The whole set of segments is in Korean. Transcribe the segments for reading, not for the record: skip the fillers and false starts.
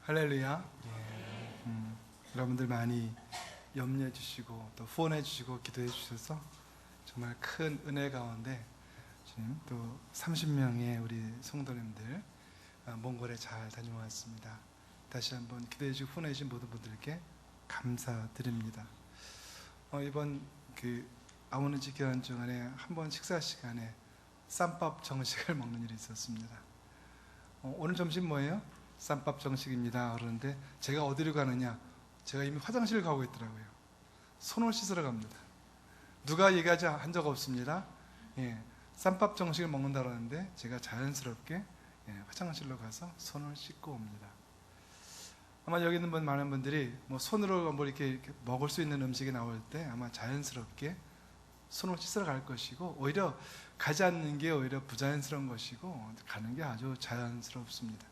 할렐루야. 여러분들 많이 염려해 주시고 또 후원해 주시고 기도해 주셔서 정말 큰 은혜 가운데 지금 또 30명의 우리 성도님들 몽골에 잘 다녀왔습니다. 다시 한번 기도해 주시고 후원해 주신 모든 분들께 감사드립니다. 이번 아우느지 교환 중간에 한 번 식사 시간에 쌈밥 정식을 먹는 일이 있었습니다. 오늘 점심 뭐예요? 쌈밥 정식입니다. 그러는데 제가 어디로 가느냐? 제가 이미 화장실 가고 있더라고요. 손을 씻으러 갑니다. 누가 얘기하지 한 적 없습니다. 쌈밥 정식을 먹는다 그러는데 제가 자연스럽게 화장실로 가서 손을 씻고 옵니다. 아마 여기 있는 많은 분들이 손으로 이렇게 먹을 수 있는 음식이 나올 때 아마 자연스럽게 손을 씻으러 갈 것이고, 오히려 가지 않는 게 오히려 부자연스러운 것이고 가는 게 아주 자연스럽습니다.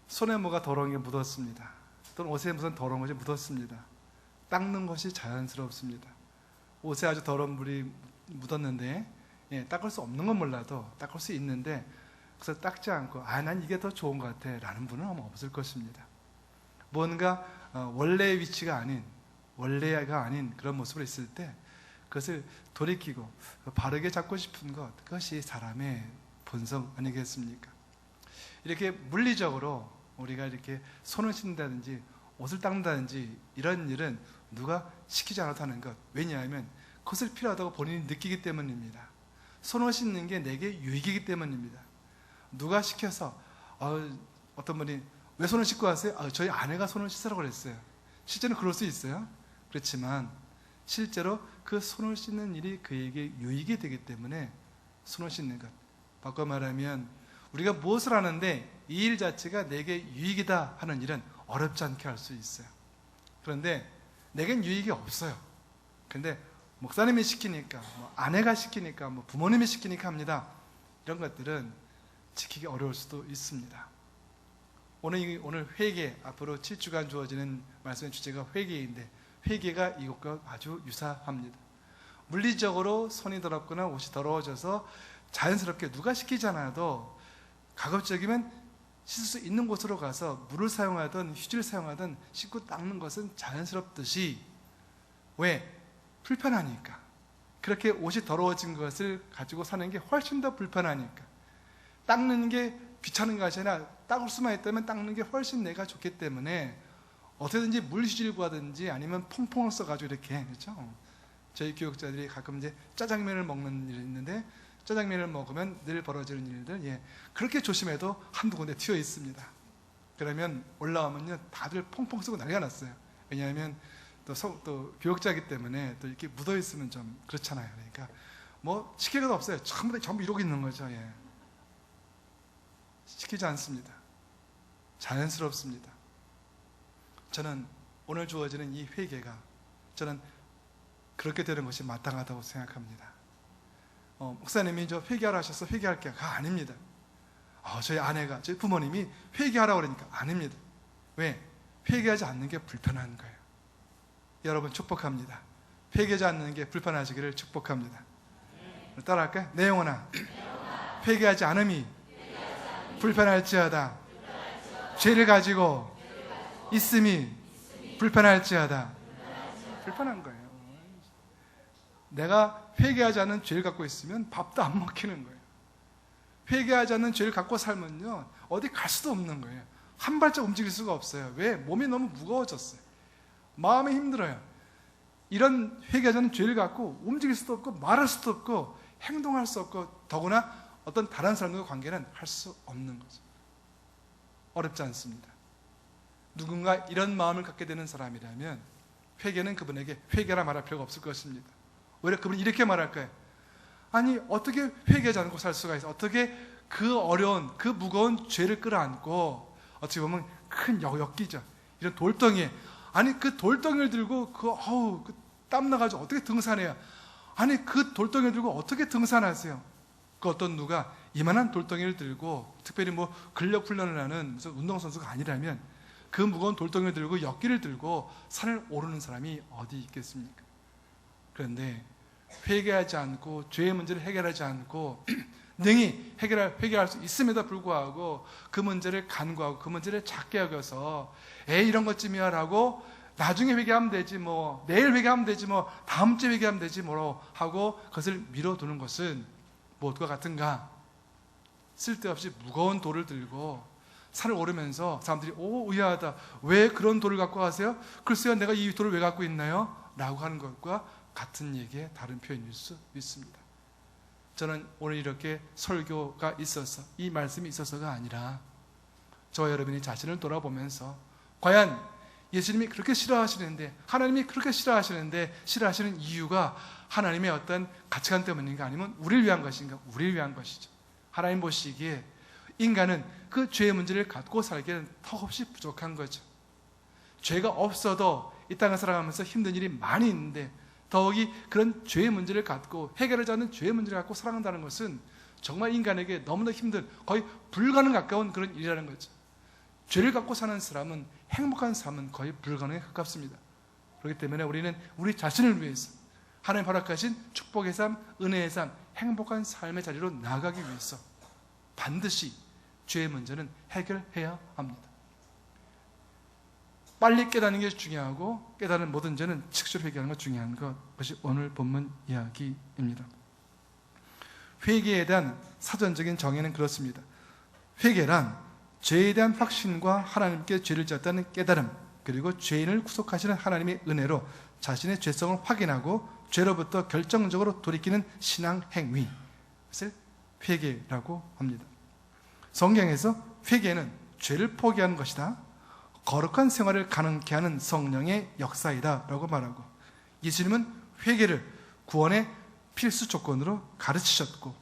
손에 뭐가 더러운 게 묻었습니다. 또는 옷에 무슨 더러운 것이 묻었습니다. 닦는 것이 자연스럽습니다. 옷에 아주 더러운 물이 묻었는데 닦을 수 없는 건 몰라도 닦을 수 있는데 그래서 닦지 않고 난 이게 더 좋은 것 같아 라는 분은 아마 없을 것입니다. 뭔가 원래의 위치가 아닌, 원래가 아닌 그런 모습으로 있을 때 그것을 돌이키고 바르게 잡고 싶은 것, 그것이 사람의 본성 아니겠습니까? 이렇게 물리적으로 우리가 이렇게 손을 씻는다든지 옷을 닦는다든지 이런 일은 누가 시키지 않아도 하는 것. 왜냐하면 그것을 필요하다고 본인이 느끼기 때문입니다. 손을 씻는 게 내게 유익이기 때문입니다. 누가 시켜서 어떤 분이 왜 손을 씻고 왔어요? 저희 아내가 손을 씻으라고 그랬어요. 실제는 그럴 수 있어요. 그렇지만 실제로 그 손을 씻는 일이 그에게 유익이 되기 때문에 손을 씻는 것. 바꿔 말하면 우리가 무엇을 하는데 이 일 자체가 내게 유익이다 하는 일은 어렵지 않게 할 수 있어요. 그런데 내겐 유익이 없어요. 그런데 목사님이 시키니까, 아내가 시키니까, 부모님이 시키니까 합니다. 이런 것들은 지키기 어려울 수도 있습니다. 오늘 회개, 앞으로 7주간 주어지는 말씀의 주제가 회개인데 회개가 이것과 아주 유사합니다. 물리적으로 손이 더럽거나 옷이 더러워져서 자연스럽게 누가 시키지 않아도 가급적이면 씻을 수 있는 곳으로 가서 물을 사용하든 휴지를 사용하든 씻고 닦는 것은 자연스럽듯이, 왜? 불편하니까. 그렇게 옷이 더러워진 것을 가지고 사는 게 훨씬 더 불편하니까. 닦는 게 귀찮은 것이 아니라 닦을 수만 있다면 닦는 게 훨씬 내가 좋기 때문에 어떻게든지 물휴지를 구하든지 아니면 퐁퐁을 써가지고 이렇게, 그렇죠? 저희 교육자들이 가끔 이제 짜장면을 먹는 일이 있는데 짜장면을 먹으면 늘 벌어지는 일들, 그렇게 조심해도 한두 군데 튀어 있습니다. 그러면 올라오면요 다들 퐁퐁 쓰고 난리가 났어요. 왜냐하면 또 교육자이기 때문에 또 이렇게 묻어 있으면 좀 그렇잖아요. 그러니까 시킬 것도 없어요. 전부 이러고 있는 거죠. 시키지 않습니다. 자연스럽습니다. 저는 오늘 주어지는 이 회개가 저는 그렇게 되는 것이 마땅하다고 생각합니다. 목사님이 저 회개하라 하셔서 회개할게가 아닙니다. 저희 아내가, 저희 부모님이 회개하라고 그러니까 아닙니다. 왜? 회개하지 않는 게 불편한 거예요. 여러분 축복합니다. 회개하지 않는 게 불편하시기를 축복합니다. 따라할까요? 내 영혼아, 회개하지 않음이 불편할지어다. 죄를 가지고 있음이 불편할지어다. 불편한 거예요. 내가 회개하지 않는 죄를 갖고 있으면 밥도 안 먹히는 거예요. 회개하지 않는 죄를 갖고 살면요 어디 갈 수도 없는 거예요. 한 발짝 움직일 수가 없어요. 왜? 몸이 너무 무거워졌어요. 마음이 힘들어요. 이런 회개하지 않는 죄를 갖고 움직일 수도 없고 말할 수도 없고 행동할 수 없고 더구나 어떤 다른 사람들과 관계는 할 수 없는 거죠. 어렵지 않습니다. 누군가 이런 마음을 갖게 되는 사람이라면 회개는 그분에게 회개라 말할 필요가 없을 것입니다. 오히려 그분이 이렇게 말할 거예요. 아니 어떻게 회개하지 않고 살 수가 있어? 어떻게 그 어려운, 그 무거운 죄를 끌어안고 어떻게 보면 큰 역기죠. 이런 돌덩이에, 아니 그 돌덩이를 들고 그 땀 나가지고 어떻게 등산해요? 아니 그 돌덩이를 들고 어떻게 등산하세요? 그 어떤 누가 이만한 돌덩이를 들고 특별히 근력 훈련을 하는 무슨 운동선수가 아니라면 그 무거운 돌덩이를 들고 역기를 들고 산을 오르는 사람이 어디 있겠습니까? 그런데 회개하지 않고 죄의 문제를 해결하지 않고 능히 회개할 수 있음에도 불구하고 그 문제를 간과하고 그 문제를 작게 여겨서 이런 것쯤이야 라고 나중에 회개하면 되지 뭐, 내일 회개하면 되지 뭐, 다음 주에 회개하면 되지 뭐로 하고 그것을 미뤄두는 것은 무엇과 같은가? 쓸데없이 무거운 돌을 들고 산을 오르면서 사람들이 의아하다, 왜 그런 돌을 갖고 가세요? 글쎄요, 내가 이 돌을 왜 갖고 있나요? 라고 하는 것과 같은 얘기의 다른 표현일 수 있습니다. 저는 오늘 이렇게 설교가 있어서, 이 말씀이 있어서가 아니라 저와 여러분이 자신을 돌아보면서 과연 예수님이 그렇게 싫어하시는데, 하나님이 그렇게 싫어하시는데 싫어하시는 이유가 하나님의 어떤 가치관 때문인가, 아니면 우리를 위한 것인가? 우리를 위한 것이죠. 하나님 보시기에 인간은 그 죄의 문제를 갖고 살기에는 턱없이 부족한 거죠. 죄가 없어도 이 땅을 살아가면서 힘든 일이 많이 있는데 더욱이 그런 죄의 문제를 갖고 해결하지 않는 죄의 문제를 갖고 살아간다는 것은 정말 인간에게 너무나 힘든, 거의 불가능 가까운 그런 일이라는 거죠. 죄를 갖고 사는 사람은, 행복한 삶은 거의 불가능에 가깝습니다. 그렇기 때문에 우리는 우리 자신을 위해서 하나님 허락하신 축복의 삶, 은혜의 삶, 행복한 삶의 자리로 나아가기 위해서 반드시 죄의 문제는 해결해야 합니다. 빨리 깨닫는 게 중요하고 깨달은 모든 죄는 즉시로 회개하는 것 중요한 것이 오늘 본문 이야기입니다. 회개에 대한 사전적인 정의는 그렇습니다. 회개란 죄에 대한 확신과 하나님께 죄를 지었다는 깨달음, 그리고 죄인을 구속하시는 하나님의 은혜로 자신의 죄성을 확인하고 죄로부터 결정적으로 돌이키는 신앙 행위, 그것을 회개라고 합니다. 성경에서 회개는 죄를 포기하는 것이다, 거룩한 생활을 가능케 하는 성령의 역사이다 라고 말하고, 예수님은 회개를 구원의 필수 조건으로 가르치셨고,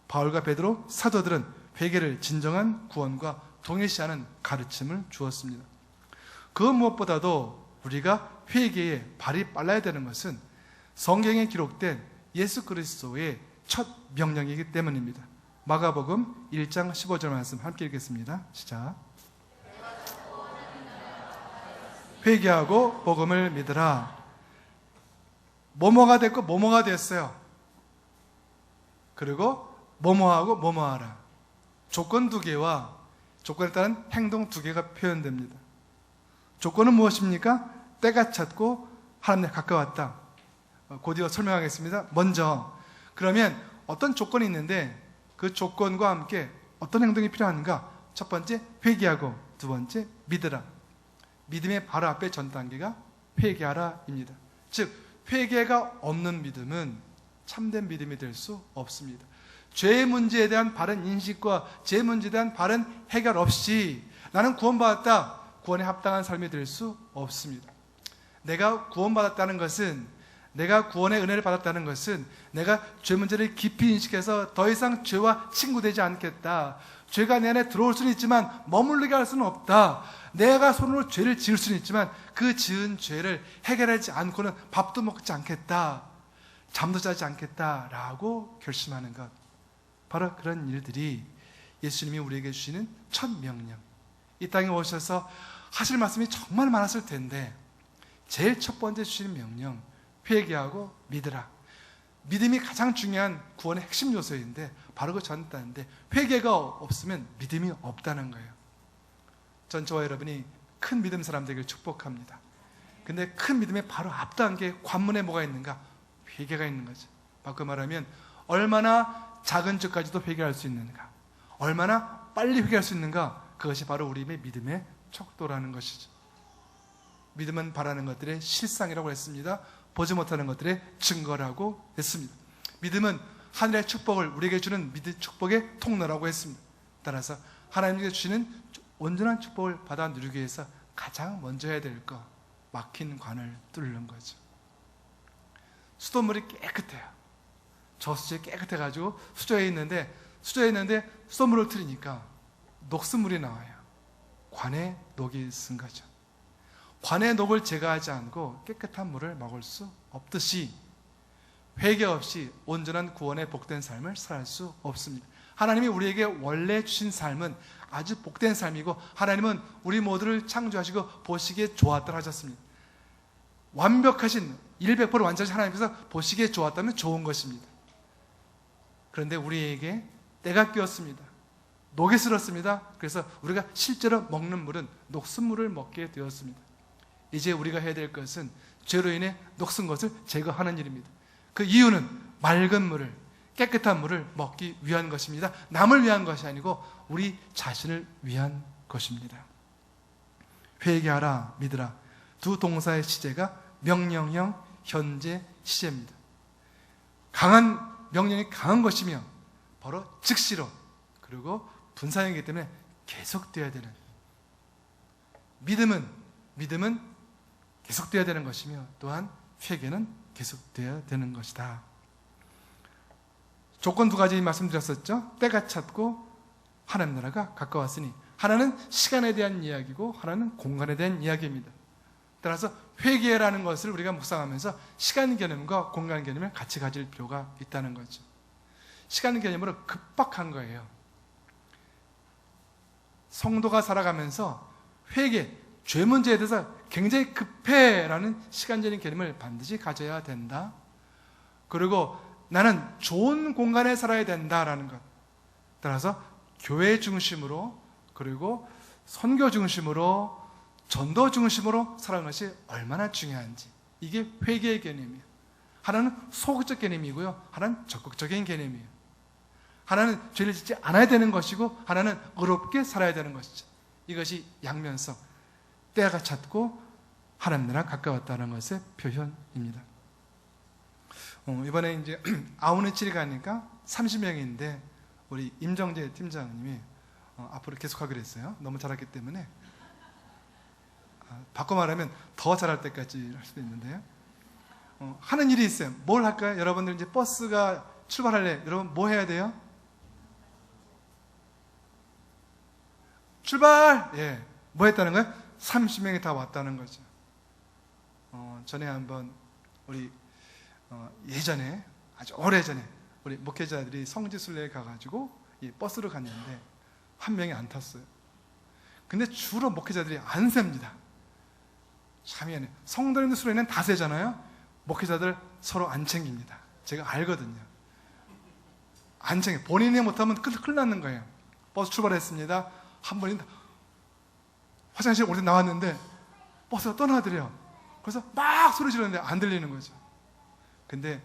바울과 베드로 사도들은 회개를 진정한 구원과 동일시하는 가르침을 주었습니다. 그 무엇보다도 우리가 회개에 발이 빨라야 되는 것은 성경에 기록된 예수 그리스도의 첫 명령이기 때문입니다. 마가복음 1장 15절 말씀 함께 읽겠습니다. 시작. 회개하고 복음을 믿으라. 뭐뭐가 됐고 뭐뭐가 됐어요. 그리고 뭐뭐하고 뭐뭐하라. 조건 두 개와 조건에 따른 행동 두 개가 표현됩니다. 조건은 무엇입니까? 때가 찼고 하나님께 가까웠다. 곧이어 설명하겠습니다. 먼저, 그러면 어떤 조건이 있는데 그 조건과 함께 어떤 행동이 필요한가? 첫 번째, 회개하고, 두 번째, 믿으라. 믿음의 바로 앞에 전 단계가 회개하라입니다. 즉, 회개가 없는 믿음은 참된 믿음이 될 수 없습니다. 죄의 문제에 대한 바른 인식과 죄의 문제에 대한 바른 해결 없이 나는 구원받았다, 구원에 합당한 삶이 될 수 없습니다. 내가 구원받았다는 것은, 내가 구원의 은혜를 받았다는 것은 내가 죄 문제를 깊이 인식해서 더 이상 죄와 친구되지 않겠다, 죄가 내 안에 들어올 수는 있지만 머물르게 할 수는 없다, 내가 손으로 죄를 지을 수는 있지만 그 지은 죄를 해결하지 않고는 밥도 먹지 않겠다, 잠도 자지 않겠다라고 결심하는 것, 바로 그런 일들이 예수님이 우리에게 주시는 첫 명령, 이 땅에 오셔서 하실 말씀이 정말 많았을 텐데 제일 첫 번째 주시는 명령, 회개하고 믿으라. 믿음이 가장 중요한 구원의 핵심 요소인데 바로 그 전단인데, 회개가 없으면 믿음이 없다는 거예요. 전 저와 여러분이 큰 믿음 사람 되기를 축복합니다. 근데 큰 믿음의 바로 앞 단계 관문에 뭐가 있는가? 회개가 있는 거죠. 바꿔 말하면 얼마나 작은 죄까지도 회개할 수 있는가, 얼마나 빨리 회개할 수 있는가, 그것이 바로 우리의 믿음의 척도라는 것이죠. 믿음은 바라는 것들의 실상이라고 했습니다. 보지 못하는 것들의 증거라고 했습니다. 믿음은 하늘의 축복을 우리에게 주는 믿음 축복의 통로라고 했습니다. 따라서 하나님께 주시는 온전한 축복을 받아 누리기 위해서 가장 먼저 해야 될 것, 막힌 관을 뚫는 거죠. 수돗물이 깨끗해요. 저수지에 깨끗해가지고 수조에 있는데 수돗물을 틀으니까 녹슨물이 나와요. 관에 녹이 쓴 거죠. 관의 녹을 제거하지 않고 깨끗한 물을 먹을 수 없듯이 회개 없이 온전한 구원의 복된 삶을 살 수 없습니다. 하나님이 우리에게 원래 주신 삶은 아주 복된 삶이고, 하나님은 우리 모두를 창조하시고 보시기에 좋았다 하셨습니다. 완벽하신 100% 완전하신 하나님께서 보시기에 좋았다면 좋은 것입니다. 그런데 우리에게 때가 끼었습니다. 녹이 슬었습니다. 그래서 우리가 실제로 먹는 물은 녹슨물을 먹게 되었습니다. 이제 우리가 해야 될 것은 죄로 인해 녹슨 것을 제거하는 일입니다. 그 이유는 맑은 물을, 깨끗한 물을 먹기 위한 것입니다. 남을 위한 것이 아니고 우리 자신을 위한 것입니다. 회개하라, 믿으라. 두 동사의 시제가 명령형, 현재 시제입니다. 명령이 강한 것이며 바로 즉시로, 그리고 분사형이기 때문에 계속되어야 되는, 믿음은 계속되어야 되는 것이며, 또한 회개는 계속되어야 되는 것이다. 조건 두 가지 말씀드렸었죠. 때가 찼고 하나님 나라가 가까웠으니. 하나는 시간에 대한 이야기고 하나는 공간에 대한 이야기입니다. 따라서 회개라는 것을 우리가 묵상하면서 시간 개념과 공간 개념을 같이 가질 필요가 있다는 거죠. 시간 개념으로 급박한 거예요. 성도가 살아가면서 회개, 죄 문제에 대해서 굉장히 급해라는 시간적인 개념을 반드시 가져야 된다. 그리고 나는 좋은 공간에 살아야 된다라는 것. 따라서 교회 중심으로, 그리고 선교 중심으로, 전도 중심으로 살아가는 것이 얼마나 중요한지. 이게 회개의 개념이에요. 하나는 소극적 개념이고요, 하나는 적극적인 개념이에요. 하나는 죄를 짓지 않아야 되는 것이고 하나는 의롭게 살아야 되는 것이죠. 이것이 양면성, 때가 찼고 하나님 나라 가까웠다는 것의 표현입니다. 이번에 이제 아우네치리 가니까 30명인데 우리 임정재 팀장님이 앞으로 계속하기로 했어요. 너무 잘했기 때문에. 바꿔 말하면 더 잘할 때까지 할 수도 있는데요. 하는 일이 있어요. 뭘 할까요? 여러분들 이제 버스가 출발할래. 여러분 뭐 해야 돼요? 출발! 예. 뭐 했다는 거예요? 30명이 다 왔다는 거죠. 전에 한번 우리 예전에, 아주 오래전에 우리 목회자들이 성지순례에 가가지고 이 버스로 갔는데 한 명이 안 탔어요. 근데 주로 목회자들이 안 셉니다. 참 미안해요. 성도님들 수련회는 다 세잖아요. 목회자들 서로 안 챙깁니다. 제가 알거든요. 안 챙겨. 본인이 못하면 큰일 나는 거예요. 버스 출발했습니다. 한 번이 화장실 오래 나왔는데 버스가 떠나더래요. 그래서 막 소리 지르는데 안 들리는 거죠. 근데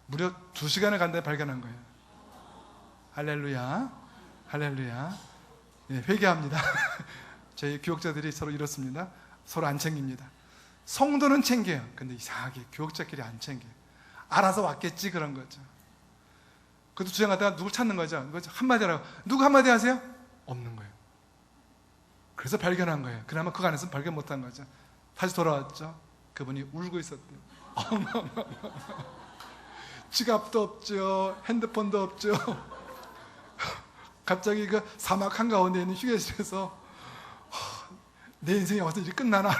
무려 2시간을 간다고 발견한 거예요. 할렐루야, 할렐루야. 네, 회개합니다. 저희 교역자들이 서로 이렇습니다. 서로 안 챙깁니다. 성도는 챙겨요. 근데 이상하게 교역자끼리 안 챙겨요. 알아서 왔겠지 그런 거죠. 그것도 주장하다가 누굴 찾는 거죠. 한마디 하라고. 누구 한마디 하세요? 없는 거예요. 그래서 발견한 거예요. 그나마 그 안에서 발견 못한 거죠. 다시 돌아왔죠. 그분이 울고 있었대요. 지갑도 없죠. 핸드폰도 없죠. 갑자기 그 사막 한가운데 있는 휴게실에서 내 인생이 어디서 이제 끝나나.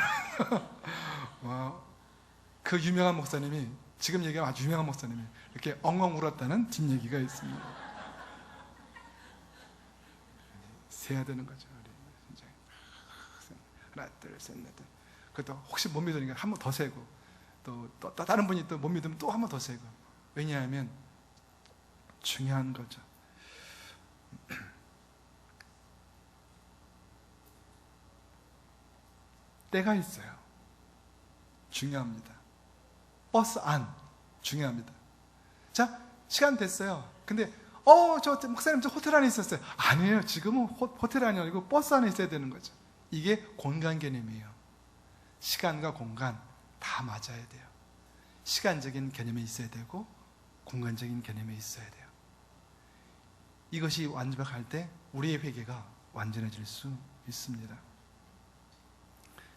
그 유명한 목사님이, 지금 얘기하면 아주 유명한 목사님이 이렇게 엉엉 울었다는 뒷얘기가 있습니다. 세야 되는 거죠. 하나, 둘, 셋, 넷. 그것도 혹시 못 믿으니까 한 번 더 세고, 또 다른 분이 또 못 믿으면 또 한 번 더 세고. 왜냐하면 중요한 거죠. 때가 있어요. 중요합니다. 버스 안 중요합니다. 자, 시간 됐어요. 근데 저 목사님 저 호텔 안에 있었어요. 아니에요. 지금은 호텔 안이 아니고 버스 안에 있어야 되는 거죠. 이게 공간 개념이에요. 시간과 공간 다 맞아야 돼요. 시간적인 개념이 있어야 되고 공간적인 개념이 있어야 돼요. 이것이 완벽할 때 우리의 회개가 완전해질 수 있습니다.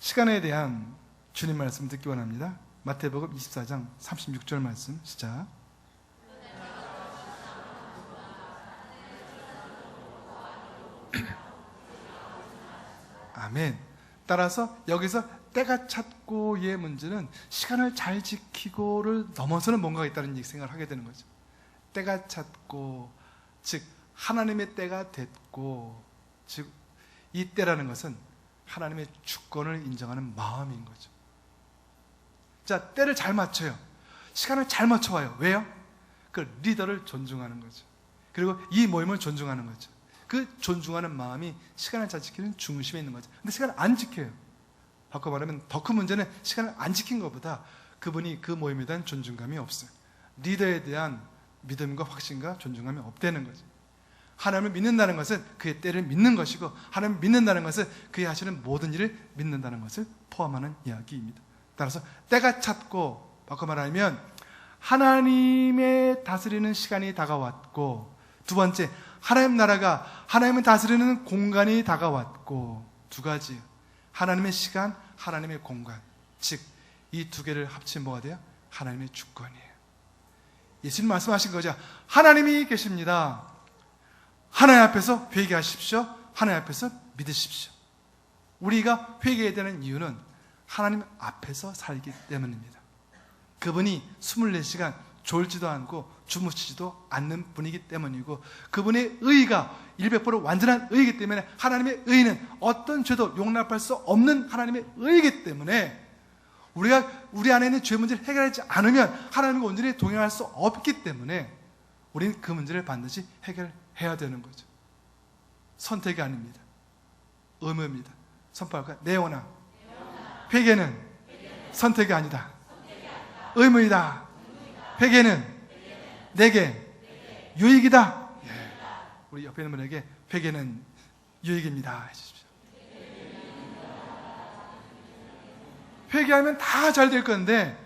시간에 대한 주님 말씀 듣기 원합니다. 마태복음 24장 36절 말씀 시작. 아멘. 따라서 여기서 때가 찼고의 문제는 시간을 잘 지키고를 넘어서는 뭔가가 있다는 생각을 하게 되는 거죠. 때가 찼고, 즉 하나님의 때가 됐고, 즉 이 때라는 것은 하나님의 주권을 인정하는 마음인 거죠. 자, 때를 잘 맞춰요. 시간을 잘 맞춰와요. 왜요? 그 리더를 존중하는 거죠. 그리고 이 모임을 존중하는 거죠. 그 존중하는 마음이 시간을 잘 지키는 중심에 있는 거죠. 근데 시간을 안 지켜요. 바꿔 말하면 더 큰 문제는 시간을 안 지킨 것보다 그분이 그 모임에 대한 존중감이 없어요. 리더에 대한 믿음과 확신과 존중감이 없다는 거죠. 하나님을 믿는다는 것은 그의 때를 믿는 것이고, 하나님을 믿는다는 것은 그의 하시는 모든 일을 믿는다는 것을 포함하는 이야기입니다. 따라서 때가 찼고, 바꿔 말하면 하나님의 다스리는 시간이 다가왔고, 두 번째, 하나님 나라가 하나님을 다스리는 공간이 다가왔고, 두 가지, 하나님의 시간, 하나님의 공간, 즉 이 두 개를 합치면 뭐가 돼요? 하나님의 주권이에요. 예수님 말씀하신 거죠. 하나님이 계십니다. 하나님 앞에서 회개하십시오. 하나님 앞에서 믿으십시오. 우리가 회개해야 되는 이유는 하나님 앞에서 살기 때문입니다. 그분이 24시간 졸지도 않고 주무시지도 않는 분이기 때문이고, 그분의 의의가 100% 완전한 의이기 때문에, 하나님의 의는 어떤 죄도 용납할 수 없는 하나님의 의이기 때문에, 우리가 우리 안에 있는 죄 문제를 해결하지 않으면 하나님과 온전히 동행할 수 없기 때문에 우리는 그 문제를 반드시 해결해야 되는 거죠. 선택이 아닙니다. 의무입니다. 선포할까요? 내 영혼아, 회개는 선택이 아니다. 의무이다. 회개는 내게 유익이다. 예. 우리 옆에 있는 분에게 회개는 유익입니다 해주십시오. 회개하면 다 잘 될 건데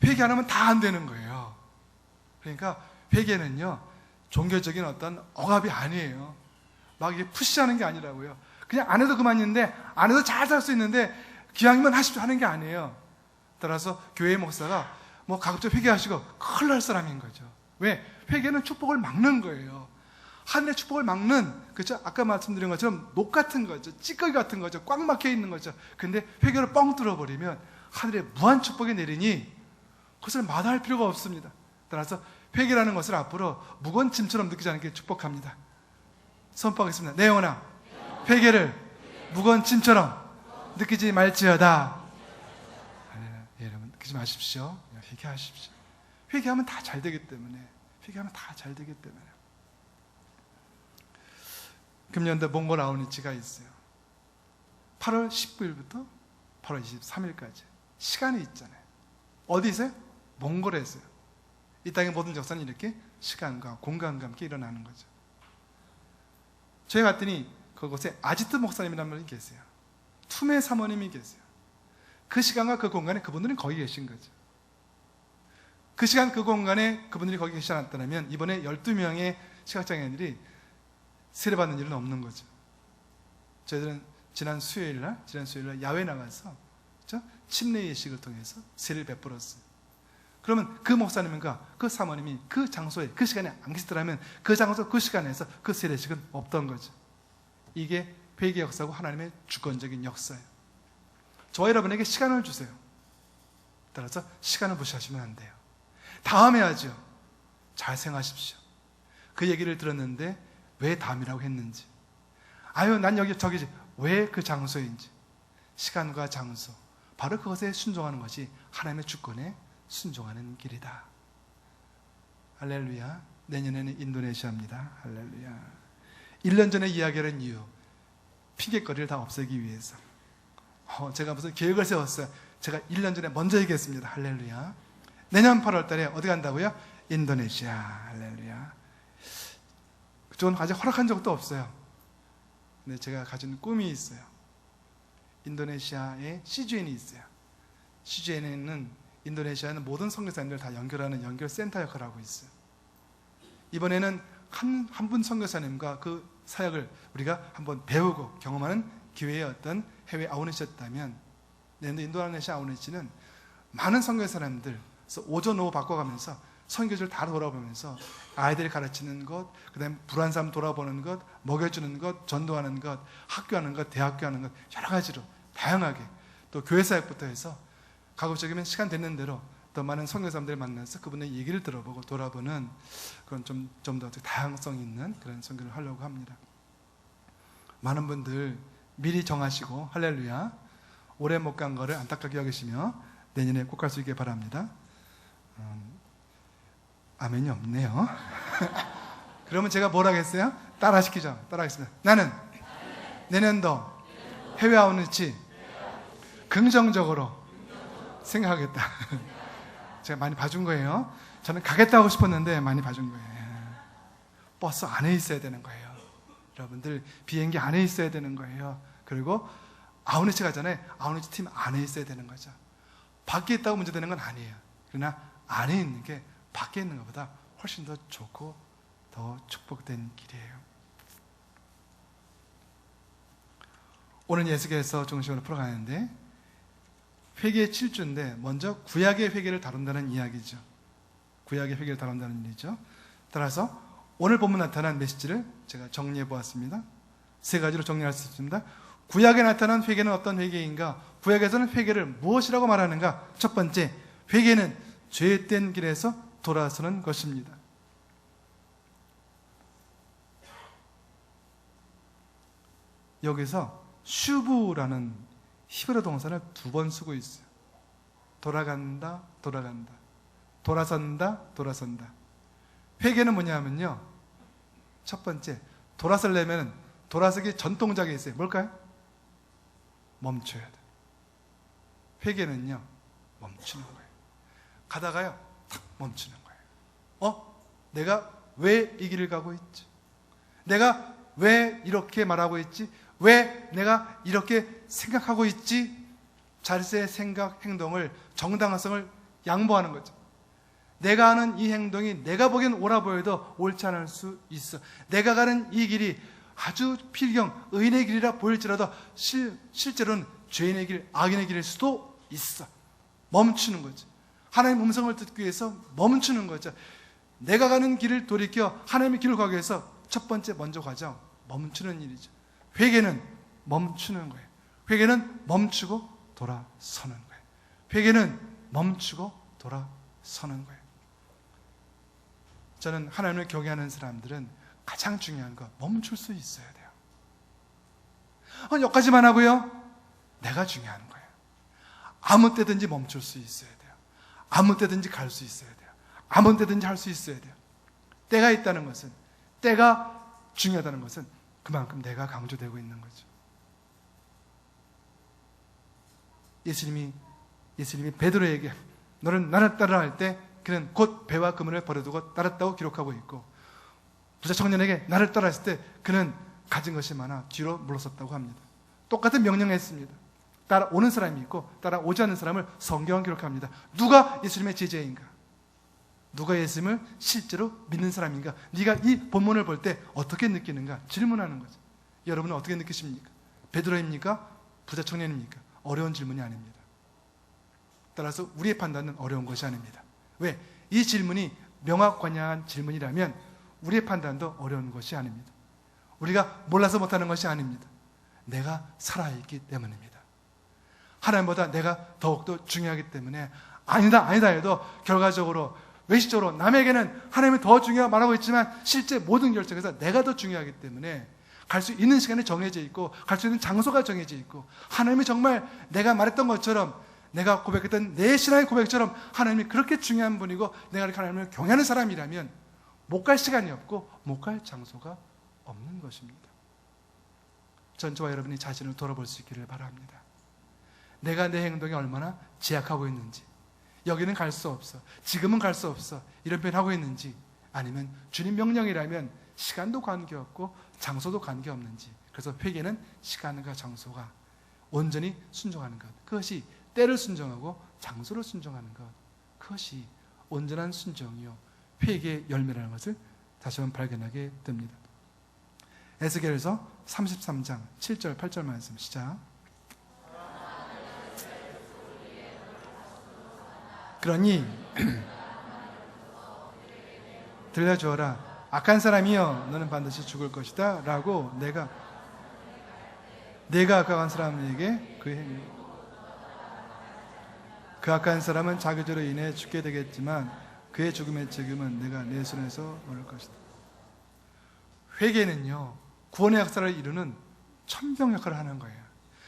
회개 안 하면 다 안 되는 거예요. 그러니까 회개는요, 종교적인 어떤 억압이 아니에요. 막 이게 푸시하는 게 아니라고요. 그냥 안 해도 그만인데, 안 해도 잘 살 수 있는데 기왕이면 하십시오 하는 게 아니에요. 따라서 교회 목사가 뭐 가급적 회개하시고 큰일 날 사람인 거죠. 왜? 회개는 축복을 막는 거예요. 하늘의 축복을 막는, 그렇죠? 아까 말씀드린 것처럼 녹 같은 거죠. 찌꺼기 같은 거죠. 꽉 막혀 있는 거죠. 근데 회개를 뻥 뚫어버리면 하늘의 무한 축복이 내리니 그것을 마다할 필요가 없습니다. 따라서 회개라는 것을 앞으로 무거운 짐처럼 느끼지 않게 축복합니다. 선포하겠습니다. 내 영혼아, 회개를 무거운 짐처럼 느끼지 말지어다. 예, 여러분 느끼지 마십시오. 회개하십시오. 회개하면 다 잘 되기 때문에. 회개하면 다 잘 되기 때문에. 금년도 몽골 아우니치가 있어요. 8월 19일부터 8월 23일까지 시간이 있잖아요. 어디 있어요? 몽골에 있어요. 이 땅의 모든 역사는 이렇게 시간과 공간과 함께 일어나는 거죠. 저희 갔더니 그곳에 아지트 목사님이라는 분이 계세요. 투메 사모님이 계세요. 그 시간과 그 공간에 그분들은 거기 계신 거죠. 그 시간 그 공간에 그분들이 거기 계시지 않았다면 이번에 12명의 시각장애인들이 세례받는 일은 없는 거죠. 저희들은 지난 수요일날 야외 나가서, 그렇죠? 침례 예식을 통해서 세례를 베풀었어요. 그러면 그 목사님과 그 사모님이 그 장소에 그 시간에 안 계시더라면 그 장소 그 시간에서 그 세례식은 없던 거죠. 이게 회개 역사고 하나님의 주권적인 역사예요. 저와 여러분에게 시간을 주세요. 따라서 시간을 무시하시면 안 돼요. 다음에 하죠. 잘 생각하십시오. 그 얘기를 들었는데 왜 다음이라고 했는지, 아유 난 여기 저기지, 왜 그 장소인지, 시간과 장소, 바로 그것에 순종하는 것이 하나님의 주권에 순종하는 길이다. 할렐루야. 내년에는 인도네시아입니다. 할렐루야. 1년 전에 이야기한 이유, 핑계거리를 다 없애기 위해서 제가 무슨 계획을 세웠어요. 제가 1년 전에 먼저 얘기했습니다. 할렐루야. 내년 8월 달에 어디 간다고요? 인도네시아. 할렐루야. 그쪽은 아직 허락한 적도 없어요. 근데 제가 가진 꿈이 있어요. 인도네시아에 시주엔이 있어요. 시주엔에는 인도네시아는 모든 선교사님들 다 연결하는 연결센터 역할을 하고 있어요. 이번에는 한 분 선교사님과 그 사역을 우리가 한번 배우고 경험하는 기회의 어떤 해외 아우니치였다면, 인도네시아 아우니치는 많은 선교사님들 오전 오후 바꿔가면서 선교지를 다 돌아보면서 아이들 가르치는 것, 그 다음에 불안 사람 돌아보는 것, 먹여주는 것, 전도하는 것, 학교하는 것, 대학교 하는 것, 여러 가지로 다양하게, 또 교회 사역부터 해서 가급적이면 시간 되는 대로 더 많은 선교사님들을 만나서 그분의 얘기를 들어보고 돌아보는 그런 좀 더 다양성 있는 그런 선교를 하려고 합니다. 많은 분들 미리 정하시고, 할렐루야, 올해 못 간 거를 안타깝게 여기시며 내년에 꼭 갈 수 있게 바랍니다. 아멘이 없네요. 그러면 제가 뭘 하겠어요? 따라시키죠. 따라하겠습니다. 나는 내년도 해외 아웃리치 긍정적으로 생각하겠다. 제가 많이 봐준 거예요. 저는 가겠다 하고 싶었는데 많이 봐준 거예요. 버스 안에 있어야 되는 거예요. 여러분들 비행기 안에 있어야 되는 거예요. 그리고 아웃리치 가잖아요. 아웃리치 팀 안에 있어야 되는 거죠. 밖에 있다고 문제되는 건 아니에요. 그러나 안에 있는 게 밖에 있는 것보다 훨씬 더 좋고 더 축복된 길이에요. 오늘 예수께서 중심으로 풀어가는데 회개의 7주인데 먼저 구약의 회개를 다룬다는 이야기죠. 구약의 회개를 다룬다는 일이죠. 따라서 오늘 본문 나타난 메시지를 제가 정리해 보았습니다. 세 가지로 정리할 수 있습니다. 구약에 나타난 회개는 어떤 회개인가? 구약에서는 회개를 무엇이라고 말하는가? 첫 번째, 회개는 죄된 길에서 돌아서는 것입니다. 여기서 슈브라는 히브리 동사를 2번 쓰고 있어요. 돌아간다, 돌아간다. 돌아선다, 돌아선다. 회개는 뭐냐면요. 첫 번째, 돌아서려면 돌아서기 전 동작이 있어요. 뭘까요? 멈춰야 돼. 회개는요, 멈추는 거예요. 가다가요, 탁 멈추는 거예요. 내가 왜 이 길을 가고 있지? 내가 왜 이렇게 말하고 있지? 왜 내가 이렇게 생각하고 있지? 자신의 생각, 행동을, 정당성을 양보하는 거죠. 내가 하는 이 행동이 내가 보기엔 옳아 보여도 옳지 않을 수 있어. 내가 가는 이 길이 아주 필경, 의인의 길이라 보일지라도 실제로는 죄인의 길, 악인의 길일 수도 있어. 멈추는 거죠. 하나님의 음성을 듣기 위해서 멈추는 거죠. 내가 가는 길을 돌이켜 하나님의 길을 가기 위해서 첫 번째 먼저 과정, 멈추는 일이죠. 회개는 멈추는 거예요. 회개는 멈추고 돌아서는 거예요. 회개는 멈추고 돌아서는 거예요. 저는 하나님을 경외하는 사람들은 가장 중요한 거 멈출 수 있어야 돼요. 여기까지만 하고요. 내가 중요한 거예요. 아무 때든지 멈출 수 있어야 돼요. 아무 때든지 갈 수 있어야 돼요. 아무 때든지 할 수 있어야 돼요. 때가 있다는 것은, 때가 중요하다는 것은 그만큼 내가 강조되고 있는 거죠. 예수님이 베드로에게 너는 나를 따르라 할 때 그는 곧 배와 그물을 버려두고 따랐다고 기록하고 있고, 부자 청년에게 나를 따라 했을 때 그는 가진 것이 많아 뒤로 물러섰다고 합니다. 똑같은 명령을 했습니다. 따라오는 사람이 있고 따라오지 않는 사람을 성경은 기록합니다. 누가 예수님의 제자인가? 누가 예수님을 실제로 믿는 사람인가? 네가 이 본문을 볼 때 어떻게 느끼는가? 질문하는 거죠. 여러분은 어떻게 느끼십니까? 베드로입니까? 부자 청년입니까? 어려운 질문이 아닙니다. 따라서 우리의 판단은 어려운 것이 아닙니다. 왜? 이 질문이 명확관양한 질문이라면 우리의 판단도 어려운 것이 아닙니다. 우리가 몰라서 못하는 것이 아닙니다. 내가 살아있기 때문입니다. 하나님보다 내가 더욱더 중요하기 때문에 아니다 해도 결과적으로 외식적으로 남에게는 하나님이 더 중요하다고 말하고 있지만 실제 모든 결정에서 내가 더 중요하기 때문에 갈 수 있는 시간이 정해져 있고 갈 수 있는 장소가 정해져 있고, 하나님이 정말 내가 말했던 것처럼, 내가 고백했던 내 신앙의 고백처럼 하나님이 그렇게 중요한 분이고 내가 이렇게 하나님을 경외하는 사람이라면 못 갈 시간이 없고 못 갈 장소가 없는 것입니다. 전 저와 여러분이 자신을 돌아볼 수 있기를 바랍니다. 내가 내 행동에 얼마나 제약하고 있는지, 여기는 갈 수 없어, 지금은 갈 수 없어 이런 표현하고 있는지, 아니면 주님 명령이라면 시간도 관계없고 장소도 관계없는지, 그래서 회개는 시간과 장소가 온전히 순종하는 것, 그것이 때를 순종하고 장소를 순종하는 것, 그것이 온전한 순종이요 회개의 열매라는 것을 다시 한번 발견하게 됩니다. 에스겔서 33장 7절 8절 말씀 시작. 그러니 들려주어라. 악한 사람이여 너는 반드시 죽을 것이다 라고 내가 악한 사람에게 그 악한 사람은 자기 죄로 인해 죽게 되겠지만 그의 죽음의 책임은 내가 내 손에서 얻을 것이다. 회개는요 구원의 역사를 이루는 천병 역할을 하는 거예요.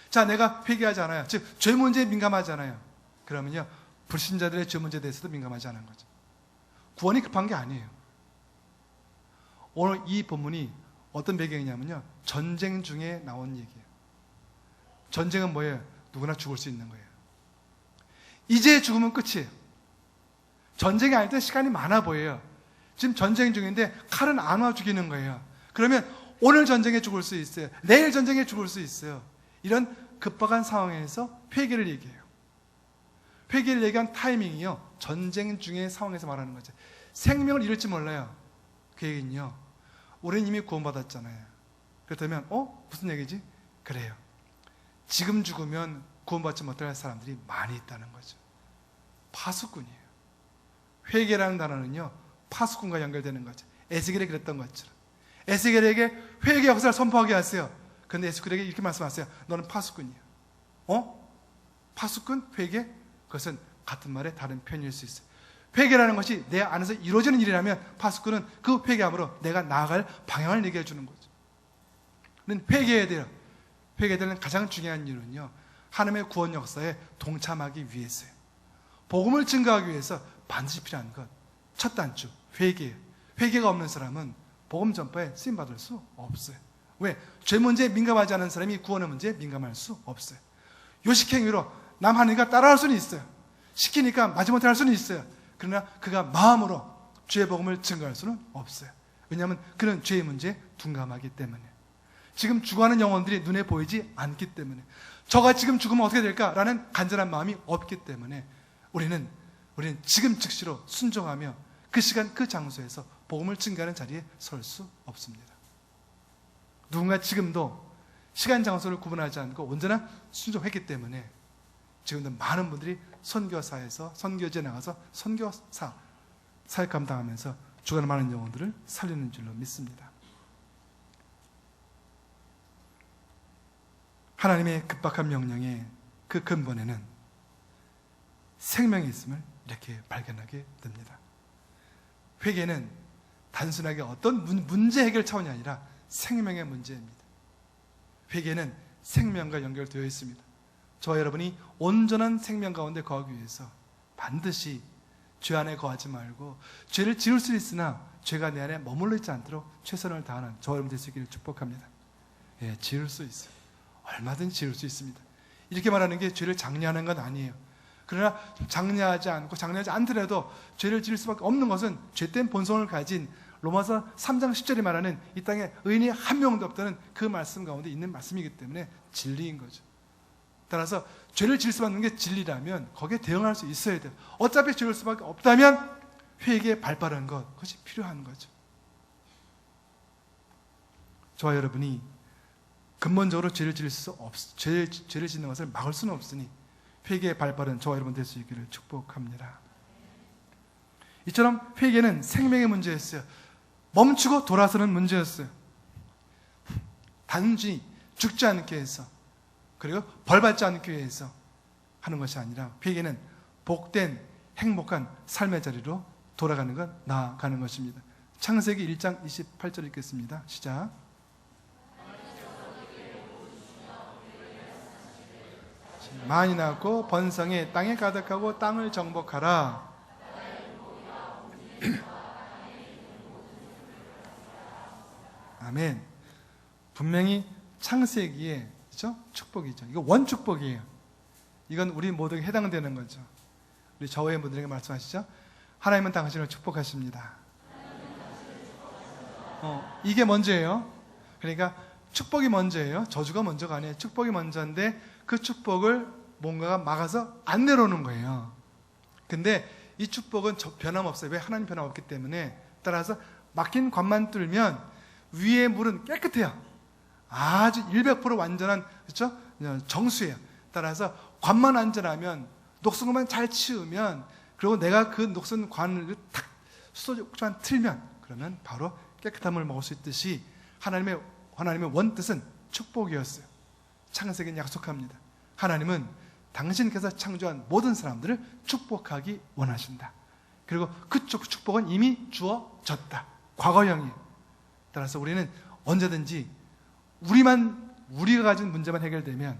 자, 내가 회개하지 않아요, 즉 죄 문제에 민감하지 않아요, 그러면요 불신자들의 죄 문제에 대해서도 민감하지 않은 거죠. 구원이 급한 게 아니에요. 오늘 이 본문이 어떤 배경이냐면요, 전쟁 중에 나온 얘기예요. 전쟁은 뭐예요? 누구나 죽을 수 있는 거예요. 이제 죽으면 끝이에요. 전쟁이 아닐 때 시간이 많아 보여요. 지금 전쟁 중인데 칼은 안 와 죽이는 거예요. 그러면 오늘 전쟁에 죽을 수 있어요. 내일 전쟁에 죽을 수 있어요. 이런 급박한 상황에서 회개를 얘기해요. 회개를 얘기한 타이밍이요, 전쟁 중의 상황에서 말하는 거죠. 생명을 잃을지 몰라요. 그 얘기는요, 우리는 이미 구원받았잖아요. 그렇다면 무슨 얘기지? 그래요, 지금 죽으면 구원받지 못할 사람들이 많이 있다는 거죠. 파수꾼이에요. 회개라는 단어는요, 파수꾼과 연결되는 거죠. 에스겔이 그랬던 것처럼 에스겔에게 회개 역사를 선포하게 하세요. 그런데 에스겔에게 이렇게 말씀하세요. 너는 파수꾼이야. 파수꾼? 회개? 그것은 같은 말의 다른 표현일 수 있어요. 회개라는 것이 내 안에서 이루어지는 일이라면 파수꾼은 그 회개함으로 내가 나아갈 방향을 얘기해 주는 거죠. 우리는 회개해야 돼요. 회개되는 가장 중요한 이유는요, 하나님의 구원 역사에 동참하기 위해서요. 복음을 증거하기 위해서 반드시 필요한 것, 첫 단추, 회개예요. 회개가 없는 사람은 복음 전파에 쓰임받을 수 없어요. 왜? 죄 문제에 민감하지 않은 사람이 구원의 문제에 민감할 수 없어요. 요식행위로 남 하니까 따라할 수는 있어요. 시키니까 마지못해 할 수는 있어요. 그러나 그가 마음으로 죄의 복음을 증거할 수는 없어요. 왜냐하면 그는 죄의 문제에 둔감하기 때문에, 지금 죽어가는 영혼들이 눈에 보이지 않기 때문에, 저가 지금 죽으면 어떻게 될까라는 간절한 마음이 없기 때문에 우리는 지금 즉시로 순종하며 그 시간 그 장소에서 복음을 증거하는 자리에 설 수 없습니다. 누군가 지금도 시간 장소를 구분하지 않고 온전한 순종했기 때문에 지금도 많은 분들이 선교사에서 선교지에 나가서 선교사 사역 감당하면서 죽어가는 많은 영혼들을 살리는 줄로 믿습니다. 하나님의 급박한 명령의 그 근본에는 생명이 있음을 이렇게 발견하게 됩니다. 회개는 단순하게 어떤 문제 해결 차원이 아니라 생명의 문제입니다. 회개는 생명과 연결되어 있습니다. 저와 여러분이 온전한 생명 가운데 거하기 위해서 반드시 죄 안에 거하지 말고, 죄를 지을 수 있으나 죄가 내 안에 머물러 있지 않도록 최선을 다하는 저와 여러분 될 수 있기를 축복합니다. 예, 지을 수 있어요. 얼마든지 지을 수 있습니다. 이렇게 말하는 게 죄를 장려하는 건 아니에요. 그러나 장려하지 않더라도 죄를 지을 수밖에 없는 것은 죄된 본성을 가진 로마서 3장 10절이 말하는 이 땅에 의인이 한 명도 없다는 그 말씀 가운데 있는 말씀이기 때문에 진리인 거죠. 따라서 죄를 지을 수밖에 없는 게 진리라면 거기에 대응할 수 있어야 돼요. 어차피 지을 수밖에 없다면 회개에 발빠른 것, 그것이 필요한 거죠. 저와 여러분이 근본적으로 죄를 짓는 것을 막을 수는 없으니 회개에 발빠른 저와 여러분 될 수 있기를 축복합니다. 이처럼 회개는 생명의 문제였어요. 멈추고 돌아서는 문제였어요. 단순히 죽지 않게 해서, 그리고 벌받지 않기 위해서 하는 것이 아니라 회개는 복된 행복한 삶의 자리로 돌아가는 것, 나아가는 것입니다. 창세기 1장 28절 읽겠습니다. 시작. 많이 낳고 번성해 땅에 가득하고 땅을 정복하라. 아멘. 분명히 창세기에, 그렇죠? 축복이죠. 이거 원축복이에요. 이건 우리 모두에게 해당되는 거죠. 우리 저의 분들에게 말씀하시죠. 하나님은 당신을 축복하십니다. 이게 먼저예요. 그러니까 축복이 먼저예요. 저주가 먼저가 아니에요. 축복이 먼저인데 그 축복을 뭔가가 막아서 안 내려오는 거예요. 근데 이 축복은 변함없어요. 왜? 하나님 변함없기 때문에. 따라서 막힌 관만 뚫면 위에 물은 깨끗해요. 아주 100% 완전한, 그렇죠? 정수예요. 따라서 관만 안전하면, 녹슨관만 잘 치우면, 그리고 내가 그 녹슨 관을 탁 수도관 틀면, 그러면 바로 깨끗한 물을 먹을 수 있듯이 하나님의 원뜻은 축복이었어요. 창세기는 약속합니다. 하나님은 당신께서 창조한 모든 사람들을 축복하기 원하신다. 그리고 그 축복은 이미 주어졌다. 과거형이에요. 따라서 우리는 언제든지 우리가 가진 문제만 해결되면,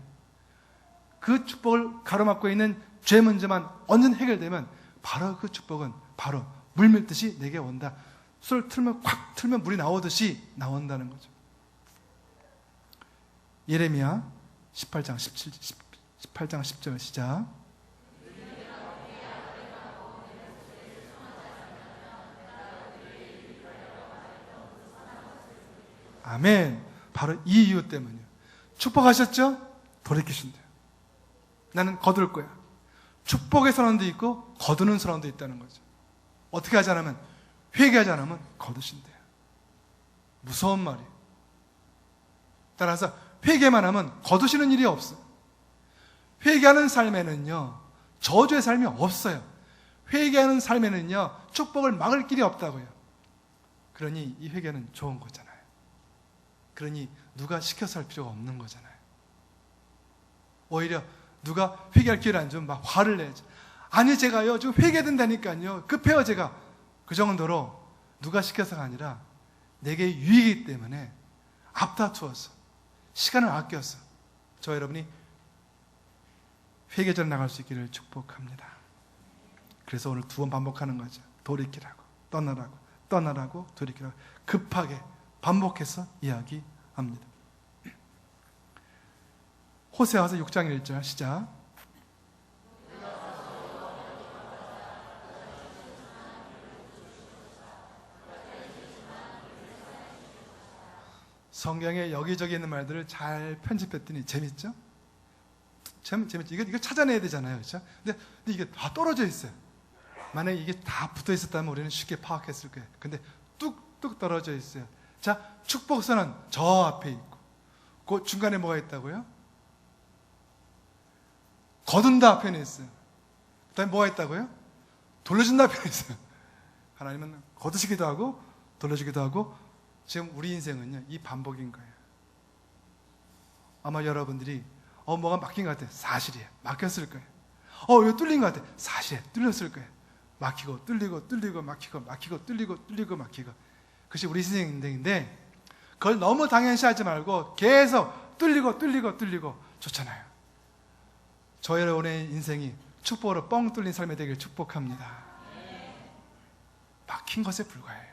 그 축복을 가로막고 있는 죄 문제만 언제든 해결되면 바로 그 축복은 바로 물밀듯이 내게 온다. 술 틀면 콱 틀면 물이 나오듯이 나온다는 거죠. 예레미야 18장 10절 시작. 아멘. 바로 이 이유 때문이에요. 축복하셨죠? 돌이키신대요. 나는 거둘 거야. 축복의 선언도 있고 거두는 선언도 있다는 거죠. 어떻게 하지 않으면, 회개하지 않으면 거두신대요. 무서운 말이에요. 따라서 회개만 하면 거두시는 일이 없어요. 회개하는 삶에는요, 저주의 삶이 없어요. 회개하는 삶에는요, 축복을 막을 길이 없다고요. 그러니 이 회개는 좋은 거잖아요. 그러니 누가 시켜서 할 필요가 없는 거잖아요. 오히려 누가 회개할 기회를 안 주면 막 화를 내죠. 아니 제가요 지금 회개된다니까요, 급해요 제가. 그 정도로 누가 시켜서가 아니라 내게 유익이기 때문에 앞다투어서 시간을 아껴서 저 여러분이 회개전 나갈 수 있기를 축복합니다. 그래서 오늘 2번 반복하는 거죠. 돌이키라고, 떠나라고, 떠나라고, 돌이키라고 급하게 반복해서 이야기합니다. 호세아서 6장 1절 시작. 성경에 여기저기 있는 말들을 잘 편집했더니 재밌죠? 재밌죠? 이거 찾아내야 되잖아요, 그렇죠? 근데 이게 다 떨어져 있어요. 만약에 이게 다 붙어 있었다면 우리는 쉽게 파악했을 거예요. 근데 뚝뚝 떨어져 있어요. 자, 축복선은 저 앞에 있고, 그 중간에 뭐가 있다고요? 거둔다 앞에는 있어요. 그 다음에 뭐가 있다고요? 돌려준다 앞에는 있어요. 하나님은 거두시기도 하고 돌려주기도 하고. 지금 우리 인생은요, 이 반복인 거예요. 아마 여러분들이 뭐가 막힌 것 같아. 사실이에요. 막혔을 거예요. 이거 뚫린 것 같아. 사실이에요. 뚫렸을 거예요. 막히고 뚫리고 뚫리고 막히고 막히고 뚫리고 뚫리고 막히고. 그것이 우리 인생인데 그걸 너무 당연시하지 말고 계속 뚫리고 뚫리고 뚫리고 좋잖아요. 저 여러분의 인생이 축복으로 뻥 뚫린 삶이 되길 축복합니다. 막힌 것에 불과해요.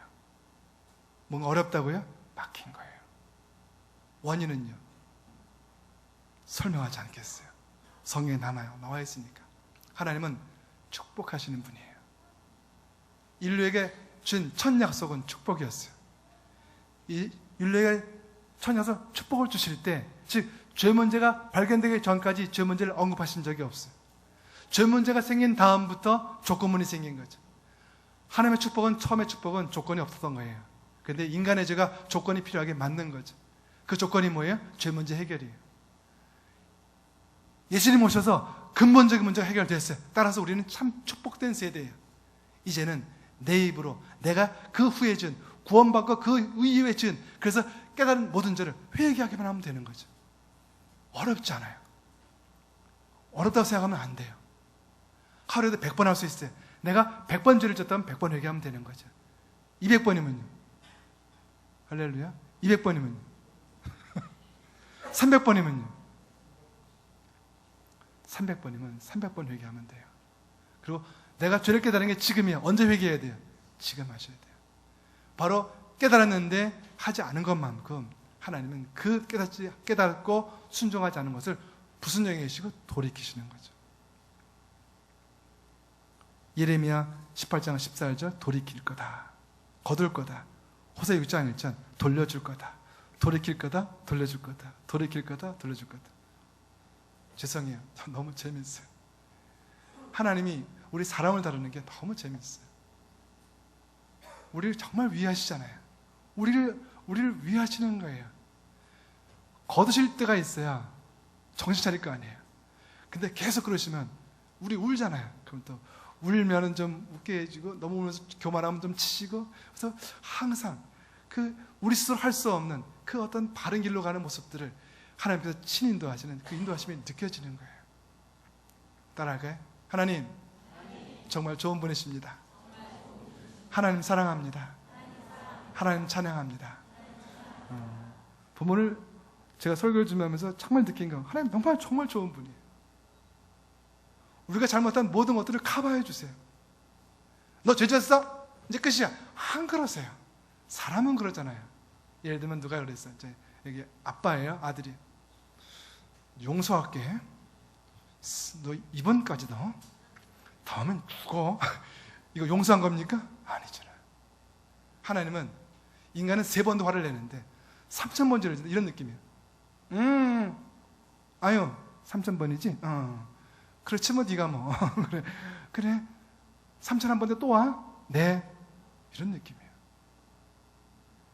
뭔가 어렵다고요? 막힌 거예요. 원인은요, 설명하지 않겠어요. 성경에 나와 있으니까. 하나님은 축복하시는 분이에요. 인류에게 준 첫 약속은 축복이었어요. 이 인류에게 첫 약속, 축복을 주실 때, 즉 죄 문제가 발견되기 전까지 죄 문제를 언급하신 적이 없어요. 죄 문제가 생긴 다음부터 조건문이 생긴 거죠. 하나님의 축복은, 처음의 축복은 조건이 없었던 거예요. 그런데 인간의 죄가 조건이 필요하게 만든 거죠. 그 조건이 뭐예요? 죄 문제 해결이에요. 예수님 오셔서 근본적인 문제가 해결됐어요. 따라서 우리는 참 축복된 세대예요. 이제는 내 입으로 내가 그 후에 준, 구원받고 그 이후에 준, 그래서 깨달은 모든 죄를 회개하기만 하면 되는 거죠. 어렵지 않아요. 어렵다고 생각하면 안 돼요. 하루에도 100번 할 수 있어요. 내가 100번 죄를 졌다면 100번 회개하면 되는 거죠. 200번이면요. 할렐루야. 200번이면요. 300번이면요. 300번이면 300번 회개하면 돼요. 그리고 내가 죄를 깨달은 게 지금이에요. 언제 회개해야 돼요? 지금 하셔야 돼요. 바로 깨달았는데 하지 않은 것만큼 하나님은 그 깨닫고 순종하지 않은 것을 불순종해 계시고 돌이키시는 거죠. 예레미야 18장 14절 돌이킬 거다. 거둘 거다. 호세 6장 1절 돌려줄 거다. 돌이킬 거다. 돌려줄 거다. 돌이킬 거다. 돌려줄 거다. 죄송해요. 너무 재밌어요. 하나님이 우리 사람을 다루는 게 너무 재밌어요. 우리를 정말 위하시잖아요. 우리를 위하시는 거예요. 거두실 때가 있어야 정신 차릴 거 아니에요. 근데 계속 그러시면 우리 울잖아요. 그럼 또 울면은 좀 웃게 해주고, 너무 울면서 교만하면 좀 치시고, 그래서 항상 그 우리 스스로 할 수 없는 그 어떤 바른 길로 가는 모습들을 하나님께서 친인도하시는 그 인도하심이 느껴지는 거예요. 따라할까요? 하나님 정말 좋은 분이십니다. 하나님 사랑합니다. 하나님 찬양합니다. 부모를 제가 설교를 준비하면서 정말 느낀 건, 하나님 정말 좋은 분이에요. 우리가 잘못한 모든 것들을 커버해 주세요. 너 죄 졌어? 이제 끝이야. 안 그러세요. 사람은 그러잖아요. 예를 들면 누가 그랬어요. 이제 여기 아빠예요, 아들이. 용서할게. 너 이번까지 너 다음엔 죽어. 이거 용서한 겁니까? 아니잖아요. 하나님은 인간은 3번도 화를 내는데 3000번 지르는 이런 느낌이에요. 아유 3000번이지? 그렇지 뭐 네가 뭐 그래 3001번인데 또 와? 네. 이런 느낌이에요.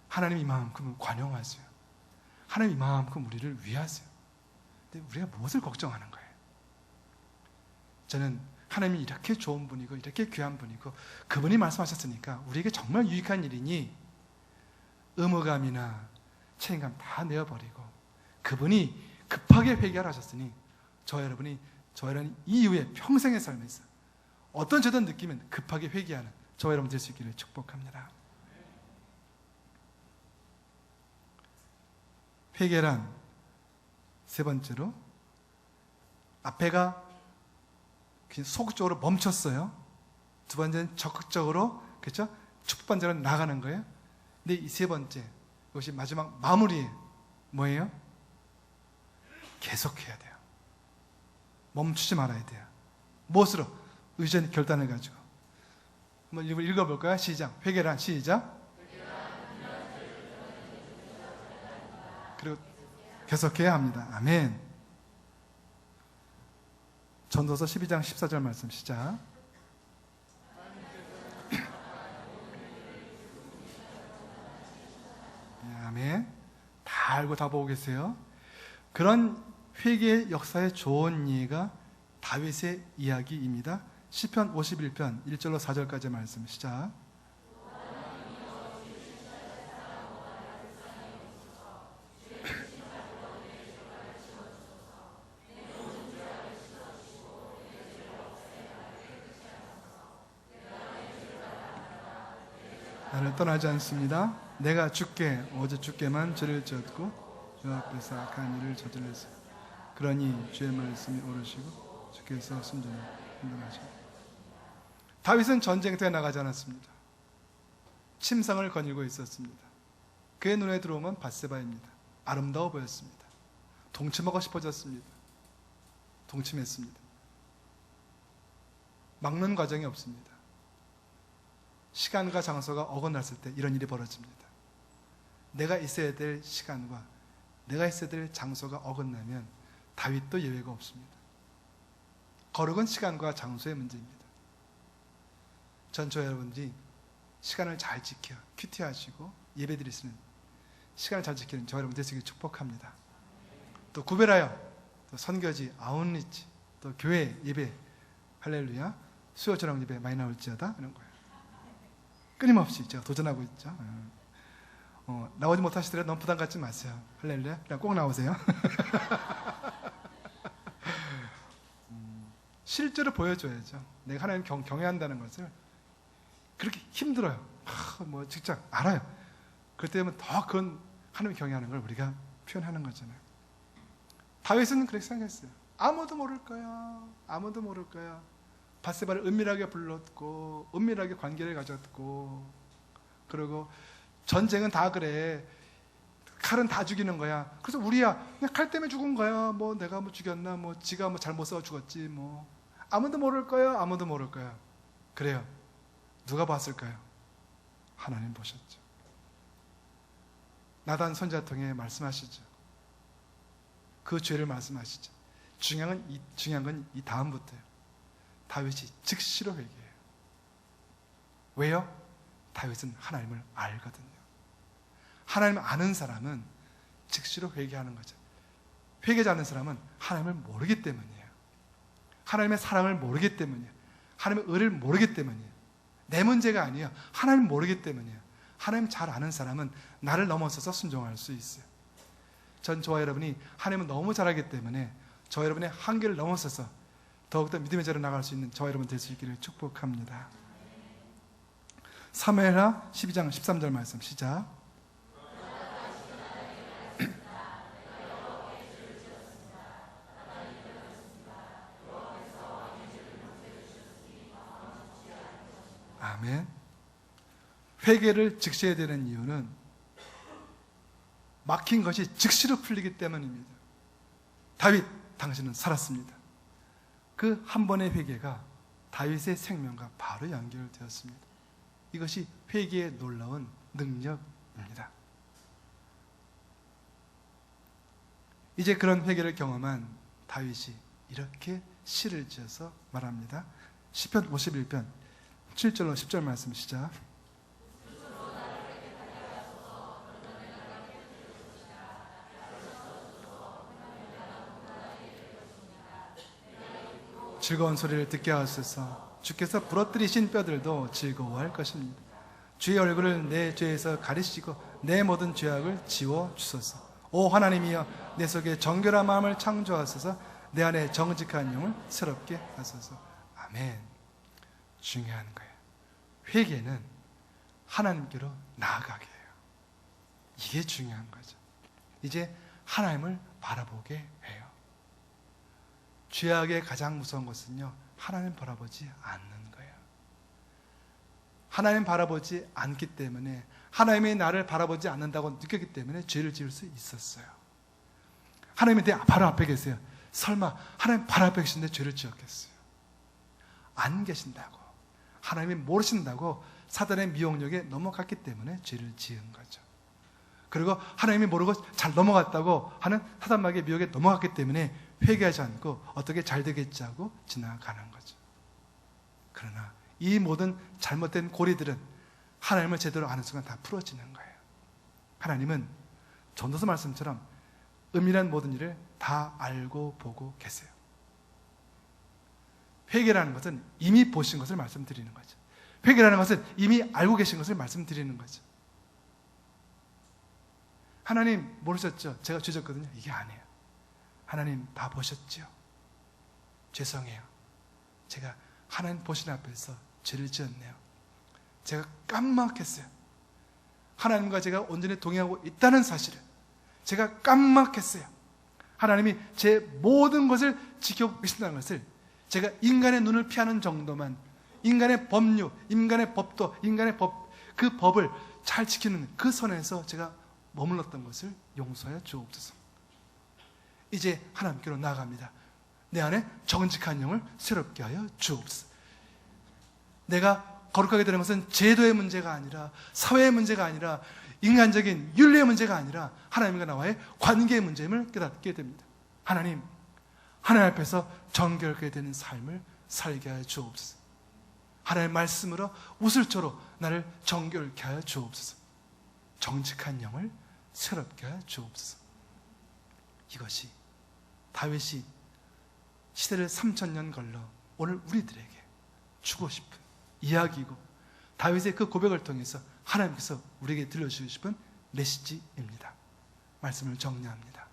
하나님 이만큼 관용하세요. 하나님 이만큼 우리를 위하세요. 근데 우리가 무엇을 걱정하는 거예요? 저는 하나님이 이렇게 좋은 분이고 이렇게 귀한 분이고 그분이 말씀하셨으니까 우리에게 정말 유익한 일이니 의무감이나 책임감 다 내어버리고 그분이 급하게 회개하라 하셨으니 저와 여러분이 이후에 평생의 삶에서 어떤 죄든 느끼면 급하게 회개하는 저와 여러분 될 수 있기를 축복합니다. 회개란 3번째로 앞에가 소극적으로 멈췄어요. 2번째는 적극적으로 그렇죠? 축복반대로 나가는 거예요. 근데 이 3번째 이것이 마지막 마무리예요. 뭐예요? 계속해야 돼요. 멈추지 말아야 돼요. 무엇으로? 의전 결단을 가지고. 한번 읽어볼까요? 시작. 회개란 시작. 그리고 계속해야 합니다. 아멘. 전도서 12장 14절 말씀 시작. 네, 아멘. 다 알고 다 보고 계세요. 그런 회개의 역사의 좋은 예가 다윗의 이야기입니다. 시편 51편 1절로 4절까지 말씀 시작. 나를 떠나지 않습니다. 내가 주께 오직 주께만 죄를 지었고 주 앞에서 악한 일을 저질렀으니 그러니 주의 말씀이 오르시고 주께서 순종을 인도하시고. 다윗은 전쟁터에 나가지 않았습니다. 침상을 거닐고 있었습니다. 그의 눈에 들어오면 밧세바입니다. 아름다워 보였습니다. 동침하고 싶어졌습니다. 동침했습니다. 막는 과정이 없습니다. 시간과 장소가 어긋났을 때 이런 일이 벌어집니다. 내가 있어야 될 시간과 내가 있어야 될 장소가 어긋나면 다윗도 예외가 없습니다. 거룩은 시간과 장소의 문제입니다. 전저 여러분들이 시간을 잘 지켜 큐티하시고 예배 드릴 수 있는 시간을 잘 지키는 저 여러분 되시길 축복합니다. 또 구별하여 또 선교지, 아웃리치, 또 교회 예배, 할렐루야, 수요 저녁 예배 많이 나올지어다 이런 거예요. 끊임없이 제가 도전하고 있죠. 나오지 못하시더라도 너무 부담 갖지 마세요. 할렐루야. 그냥 꼭 나오세요. 실제로 보여줘야죠. 내가 하나님 경외한다는 것을. 그렇게 힘들어요. 뭐 직장 알아요. 그럴 때면 더 그건 하나님 경외하는 걸 우리가 표현하는 거잖아요. 다윗은 그렇게 생각했어요. 아무도 모를 거야. 아무도 모를 거야. 밧세바를 은밀하게 불렀고 은밀하게 관계를 가졌고 그리고 전쟁은 다 그래. 칼은 다 죽이는 거야. 그래서 우리야 그냥 칼 때문에 죽은 거야. 뭐 내가 뭐 죽였나 뭐 지가 뭐 잘못 싸워 죽었지 뭐 아무도 모를 거야. 아무도 모를 거야. 그래요. 누가 봤을까요? 하나님 보셨죠. 나단 선지자 통해 말씀하시죠. 그 죄를 말씀하시죠. 중요한 건 이 다음부터예요. 다윗이 즉시로 회개해요. 왜요? 다윗은 하나님을 알거든요. 하나님을 아는 사람은 즉시로 회개하는 거죠. 회개하지 않는 사람은 하나님을 모르기 때문이에요. 하나님의 사랑을 모르기 때문이에요. 하나님의 의를 모르기 때문이에요. 내 문제가 아니에요. 하나님을 모르기 때문이에요. 하나님 잘 아는 사람은 나를 넘어서서 순종할 수 있어요. 전 저와 여러분이 하나님을 너무 잘 알기 때문에 저와 여러분의 한계를 넘어서서 더욱더 믿음의 자리로 나갈 수 있는 저와 여러분 될 수 있기를 축복합니다. 사무엘하 12장 13절 말씀 시작. 아멘. 회개를 즉시 해야 되는 이유는 막힌 것이 즉시로 풀리기 때문입니다. 다윗, 당신은 살았습니다. 그 한 번의 회개가 다윗의 생명과 바로 연결되었습니다. 이것이 회개의 놀라운 능력입니다. 이제 그런 회개를 경험한 다윗이 이렇게 시를 지어서 말합니다. 시편 51편 7절로 10절 말씀 시작. 즐거운 소리를 듣게 하소서. 주께서 부러뜨리신 뼈들도 즐거워할 것입니다. 주의 얼굴을 내 죄에서 가리시고 내 모든 죄악을 지워 주소서. 오 하나님이여, 내 속에 정결한 마음을 창조하소서. 내 안에 정직한 영을 새롭게 하소서. 아멘. 중요한 거예요. 회개는 하나님께로 나아가게 해요. 이게 중요한 거죠. 이제 하나님을 바라보게 해요. 죄악의 가장 무서운 것은요, 하나님 바라보지 않는 거예요. 하나님 바라보지 않기 때문에, 하나님이 나를 바라보지 않는다고 느꼈기 때문에 죄를 지을 수 있었어요. 하나님이 내 바로 앞에 계세요. 설마 하나님 바로 앞에 계신데 죄를 지었겠어요? 안 계신다고, 하나님이 모르신다고 사단의 미혹력에 넘어갔기 때문에 죄를 지은 거죠. 그리고 하나님이 모르고 잘 넘어갔다고 하는 사단마귀의 미혹에 넘어갔기 때문에 회개하지 않고 어떻게 잘 되겠지 하고 지나가는 거죠. 그러나 이 모든 잘못된 고리들은 하나님을 제대로 아는 순간 다 풀어지는 거예요. 하나님은 전도서 말씀처럼 은밀한 모든 일을 다 알고 보고 계세요. 회개라는 것은 이미 보신 것을 말씀드리는 거죠. 회개라는 것은 이미 알고 계신 것을 말씀드리는 거죠. 하나님 모르셨죠? 제가 죄졌거든요. 이게 아니에요. 하나님 다 보셨죠? 죄송해요. 제가 하나님 보신 앞에서 죄를 지었네요. 제가 깜빡했어요. 하나님과 제가 온전히 동행하고 있다는 사실을 제가 깜빡했어요. 하나님이 제 모든 것을 지켜보고 계신다는 것을, 제가 인간의 눈을 피하는 정도만, 인간의 법률, 인간의 법도, 인간의 법, 그 법을 잘 지키는 그 선에서 제가 머물렀던 것을 용서하여 주옵소서. 이제 하나님께로 나아갑니다. 내 안에 정직한 영을 새롭게 하여 주옵소서. 내가 거룩하게 되는 것은 제도의 문제가 아니라, 사회의 문제가 아니라, 인간적인 윤리의 문제가 아니라 하나님과 나와의 관계의 문제임을 깨닫게 됩니다. 하나님 앞에서 정결하게 되는 삶을 살게 하여 주옵소서. 하나님의 말씀으로 우슬초로 나를 정결케 하여 주옵소서. 정직한 영을 새롭게 하여 주옵소서. 이것이 다윗이 시대를 3000년 걸러 오늘 우리들에게 주고 싶은 이야기이고, 다윗의 그 고백을 통해서 하나님께서 우리에게 들려주고 싶은 메시지입니다. 말씀을 정리합니다.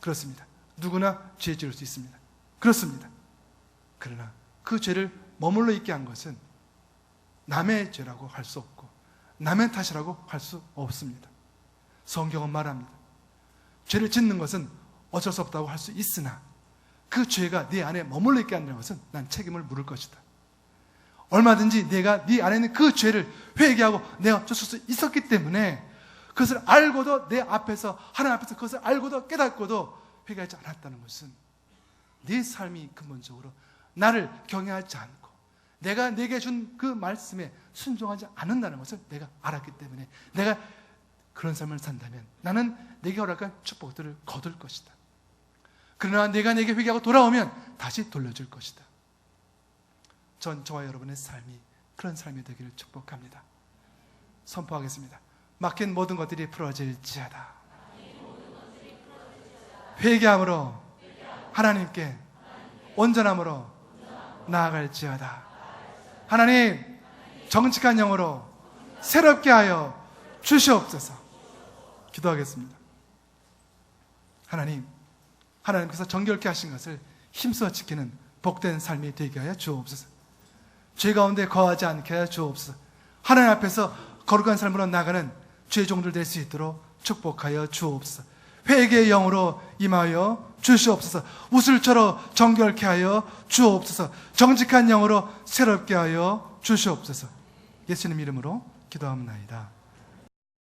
그렇습니다. 누구나 죄 지을 수 있습니다. 그렇습니다. 그러나 그 죄를 머물러 있게 한 것은 남의 죄라고 할 수 없고 남의 탓이라고 할 수 없습니다. 성경은 말합니다. 죄를 짓는 것은 어쩔 수 없다고 할 수 있으나 그 죄가 네 안에 머물러 있게 한다는 것은 난 책임을 물을 것이다. 얼마든지 내가 네 안에 있는 그 죄를 회개하고 내가 쫓을 수 있었기 때문에, 그것을 알고도 내 앞에서, 하나님 앞에서 그것을 알고도 깨닫고도 회개하지 않았다는 것은 네 삶이 근본적으로 나를 경외하지 않고 내가 내게 준 그 말씀에 순종하지 않는다는 것을 내가 알았기 때문에, 내가 그런 삶을 산다면 나는 내게 허락한 축복들을 거둘 것이다. 그러나 내가 내게 회개하고 돌아오면 다시 돌려줄 것이다. 저와 여러분의 삶이 그런 삶이 되기를 축복합니다. 선포하겠습니다. 막힌 모든 것들이 풀어질지어다. 회개함으로 하나님께 온전함으로 나아갈지어다. 하나님, 정직한 영으로 새롭게 하여 주시옵소서. 기도하겠습니다. 하나님께서 정결케 하신 것을 힘써 지키는 복된 삶이 되게 하여 주옵소서. 죄 가운데 거하지 않게 하여 주옵소서. 하나님 앞에서 거룩한 삶으로 나가는 죄 종들 될 수 있도록 축복하여 주옵소서. 회개의 영으로 임하여 주시옵소서. 우슬처럼 정결케 하여 주옵소서. 정직한 영으로 새롭게 하여 주시옵소서. 예수님 이름으로 기도하옵나이다.